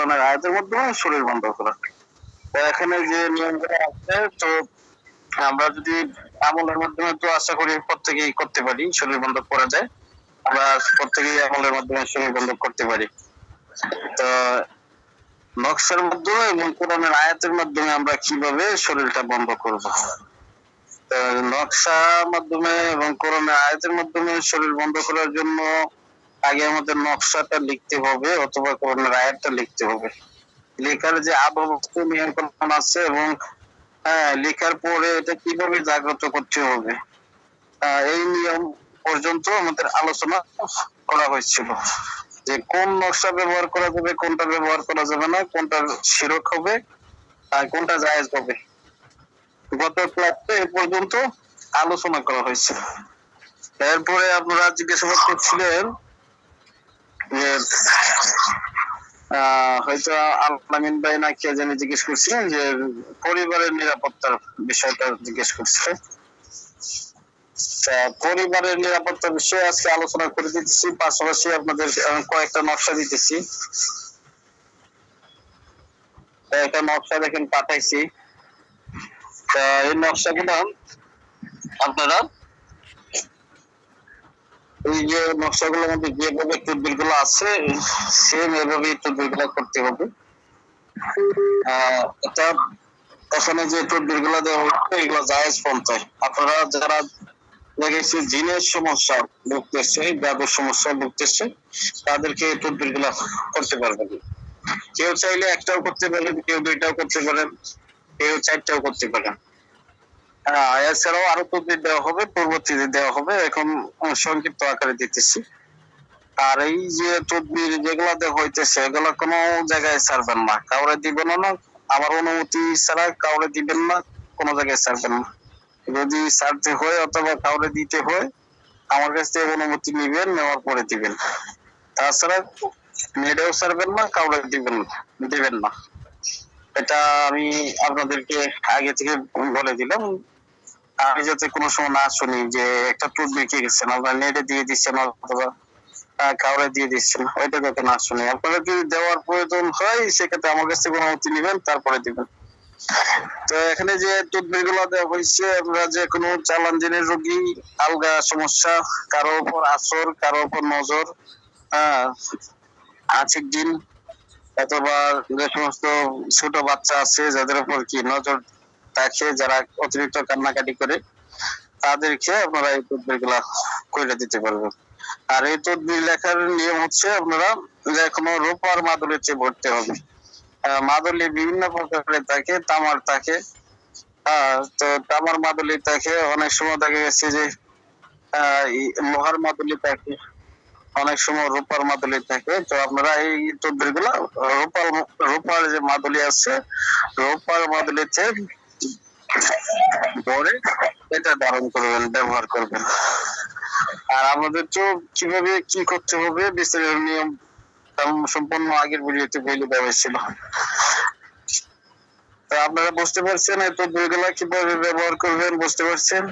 কোরআনের আয়াতের মাধ্যমে শরীর বন্ধ করা। তো এখানে যে নিয়মগুলো আছে, তো আমরা যদি আমলের মাধ্যমে, তো আশা করি প্রত্যেকেই করতে পারি, শরীর বন্ধ করা যায়। আমরা প্রত্যেকেই আমলের মাধ্যমে শরীর বন্ধ করতে পারি। তো নকশার মাধ্যমে এবং কোরআনের আয়াতের মাধ্যমে আমরা কিভাবে শরীরটা বন্ধ করব। নকশার মাধ্যমে এবং কোরআনের আয়াতের মাধ্যমে শরীর বন্ধ করার জন্য আগে আমাদের নকশাটা লিখতে হবে অথবা কোরআনের আয়াতটা লিখতে হবে। লেখার যে আবহাওয়া নিয়ন্ত্রণ আছে এবং লেখার পরে এটা কিভাবে জাগ্রত করতে হবে, এই নিয়ম পর্যন্ত আমাদের আলোচনা করা হয়েছিল যে কোন নকশা ব্যবহার করা যাবে, কোনটা ব্যবহার করা যাবে না, কোনটা শিরক হবে আর কোনটা জায়েজ হবে। গত ক্লাসে এ পর্যন্ত আলোচনা করা হয়েছে। এরপরে আপনারা জিজ্ঞাসাবাদ করছিলেন যে হয়তো আলামিন ভাই না কে জানি জিজ্ঞেস করছিলেন যে পরিবারের নিরাপত্তার বিষয়টা জিজ্ঞেস করছিলেন। পরিবারের নিরাপত্তার বিষয়ে আজকে আলোচনা করে দিতেছি, পাশাপাশি আপনাদের কয়েকটা নকশা দিতেছি। একটা নকশা দেখেন পাঠাইছি। এই নকশাগুলো আপনারা এই যে নকশাগুলোর মধ্যে যেভাবে তদবির গুলো আছে সেম এভাবে তদবির গুলো করতে হবে। এটা এখানে যে তদবির গুলো দেওয়া হচ্ছে এগুলো জায়েজ পন্থায়। আপনারা যারা দেখেছি জিনের সমস্যা ভুগতেছে, ব্যাপক সমস্যা ভুগতেছে, তাদেরকে তদবির গুলা করতে পারবেন। কেউ চাইলে একটাও করতে পারেন, কেউ দুইটাও করতে পারেন, কেউ চারটাও করতে পারেন। এছাড়াও আরো তদবির দেওয়া হবে, পরবর্তীতে দেওয়া হবে, এখন সংক্ষিপ্ত আকারে দিতেছি। আর এই যে তদবির যেগুলা দেওয়া হইতেছে এগুলা কোনো জায়গায় ছাড়বেন না, কাউরে দিবেন না, আমার অনুমতি ছাড়া কাউরে দিবেন না, কোনো জায়গায় ছাড়বেন না। যদি ছাড়তে হয় অথবা কাউরে দিতে হয় আমার কাছ থেকে অনুমতি নিবেন, নেওয়ার পরে দিবেন। তাছাড়া নেটেও ছাড়বেন না, কাউরে দিবেন না। এটা আমি আপনাদেরকে আগে থেকে বলে দিলাম, আমি যাতে কোনো সময় না শুনি যে একটা তদবির কে গেছেন আপনারা নেটে দিয়ে দিচ্ছেন অথবা কাউরে দিয়ে দিচ্ছেন, ওইটা যাতে না শুনি। আপনারা যদি দেওয়ার প্রয়োজন হয় সেক্ষেত্রে আমার কাছ থেকে অনুমতি নিবেন, তারপরে দিবেন। তো এখানে যে তদবির গুলো দেওয়া হয়েছে, আমরা যে কোনো চালান জিনের রোগী, আলগা সমস্যা, কারো উপর আসর, কারো উপর নজর, আছিক জিন, অথবা যে সমস্ত ছোট বাচ্চা আছে যাদের উপর কি নজর থাকে, যারা অতিরিক্ত কান্নাকাটি করে, তাদেরকে আপনারা এই তদবির গুলা করে দিতে পারবেন। আর এই তদবির লেখার নিয়ম হচ্ছে আপনারা যে কোনো রূপার মাদুলিতে ভরতে হবে। মাদুলি বিভিন্ন প্রকারের থাকে, তামার থাকে, তো তামার মাদুলি থাকে, অনেক সময় দেখা গেছে যে লোহার মাদুলি থাকে, অনেক সময় রূপার মাদুলি থাকে। তো আপনারা এই তদবির গুলা রূপার যে মাদুলি আছে, রূপার মাদুলিতে ধরে এটা ধারণ করবেন, ব্যবহার করবেন। আর আমাদের তো কিভাবে কি করতে হবে বিস্তারিত নিয়ম সম্পূর্ণ আগের ভিডিওতে বলে দেওয়া হয়েছিল। তো আপনারা বুঝতে পারছেন এই তদবিরগুলো কিভাবে ব্যবহার করবেন, বুঝতে পারছেন?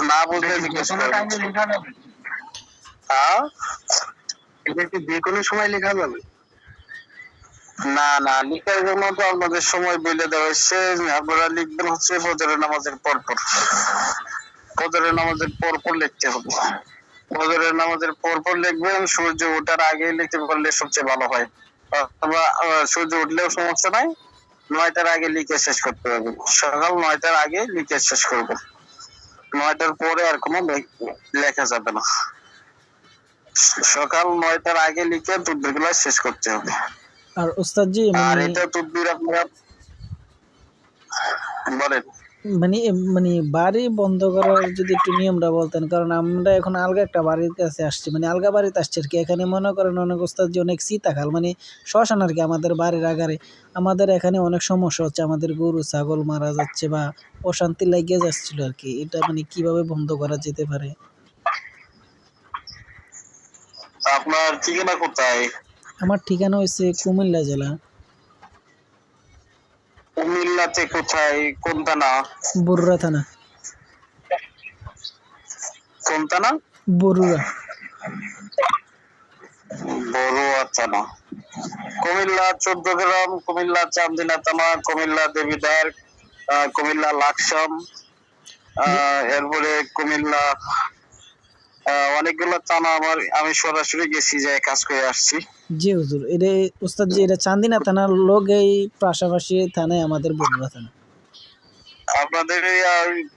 না বুঝলে জিজ্ঞেস করবেন। এটা কি যে কোনো সময় লেখা যাবে? না না, লিখার জন্য তো আপনাদের সময় বলে দেওয়া হয়েছে। আপনারা লিখবেন হচ্ছে ফজরের নামাজের পর পর, ফজরের নামাজের পর পর লিখতে হবে। ফজরের নামাজের পর পর লিখবেন, সূর্য ওঠার আগে লিখতে পারলে সবচেয়ে ভালো হয়, অথবা সূর্য উঠলেও সমস্যা নাই, 9টার আগে লিখে শেষ করতে হবে। সকাল 9টার আগে লিখে শেষ করবেন, 9টার পরে আর কোনো লেখা যাবে না। সকাল 9টার আগে লিখে তদবিরগুলো শেষ করতে হবে। আর উস্তাদ জি, আর এটা তদবির আপনারা বলেন মানে বাড়ি বন্ধ করার যদি একটু নিয়মটা বলতেন, কারণ আমরা এখন আলগা একটা বাড়ির কাছে আসছি, মানে আলগা বাড়িতে আসছি আর কি। এখানে মনে করেন অনেক উস্তাদ জি অনেক শীতাকাল, মানে শ্মশান আর কি আমাদের বাড়ির আগারে। আমাদের এখানে অনেক সমস্যা হচ্ছে, আমাদের গরু ছাগল মারা যাচ্ছে বা অশান্তি লাগিয়ে যাচ্ছিল আর কি। এটা মানে কিভাবে বন্ধ করা যেতে পারে? আপনার ঠিকানা কোথায়? আমার ঠিকানা হচ্ছে কুমিল্লা জেলা। কুমিল্লাতে কোথায়, কোন থানা? বরুড়া থানা। কোন থানা? বরুড়া। বড়ুয়া থানা। কুমিল্লা 14 গ্রাম, কুমিল্লা চান্দিনা থানা, কুমিল্লা দেবিদ্বার, কুমিল্লা লাকসাম, এরপরে কুমিল্লা অনেকগুলো থানা আমি সরাসরি গেছি, যে কাজ করে আসছি। জি হুজুর, এটা উস্তাদ জি এটা চান্দিনা থানার লগেই পাশাপাশি থানায় আমাদের বরুড়া থানা। আপনাদের এই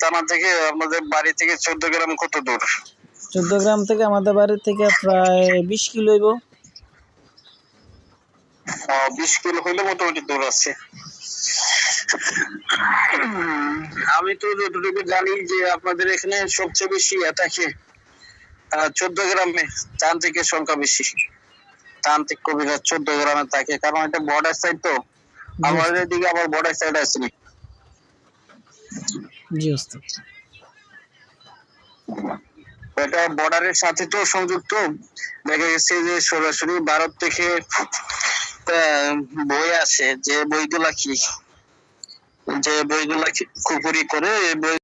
থানা থেকে আপনাদের বাড়ি থেকে 14 গ্রাম কত দূর? 14 গ্রাম থেকে আমাদের বাড়ি থেকে প্রায় 20 কিলো হইব। 20 কিলো হইলে মোটামুটি দূর আছে। আমি তো যতটুকু জানি যে আপনাদের এখানে সবচেয়ে বেশি থাকে 14 গ্রামে তান্ত্রিকের সংখ্যা বেশি। তান্ত্রিক কবিরা 14 গ্রামে থাকে, কারণ এটা বর্ডার সাইড তো। আমাদের এদিকে আবার বর্ডার সাইড আছে। জি উস্তাদ। এটা বর্ডারের সাথে তো সংযুক্ত। দেখা গেছে যে সরাসরি ভারত থেকে বই আসে, যে বইগুলা কুপুরি করে এই বই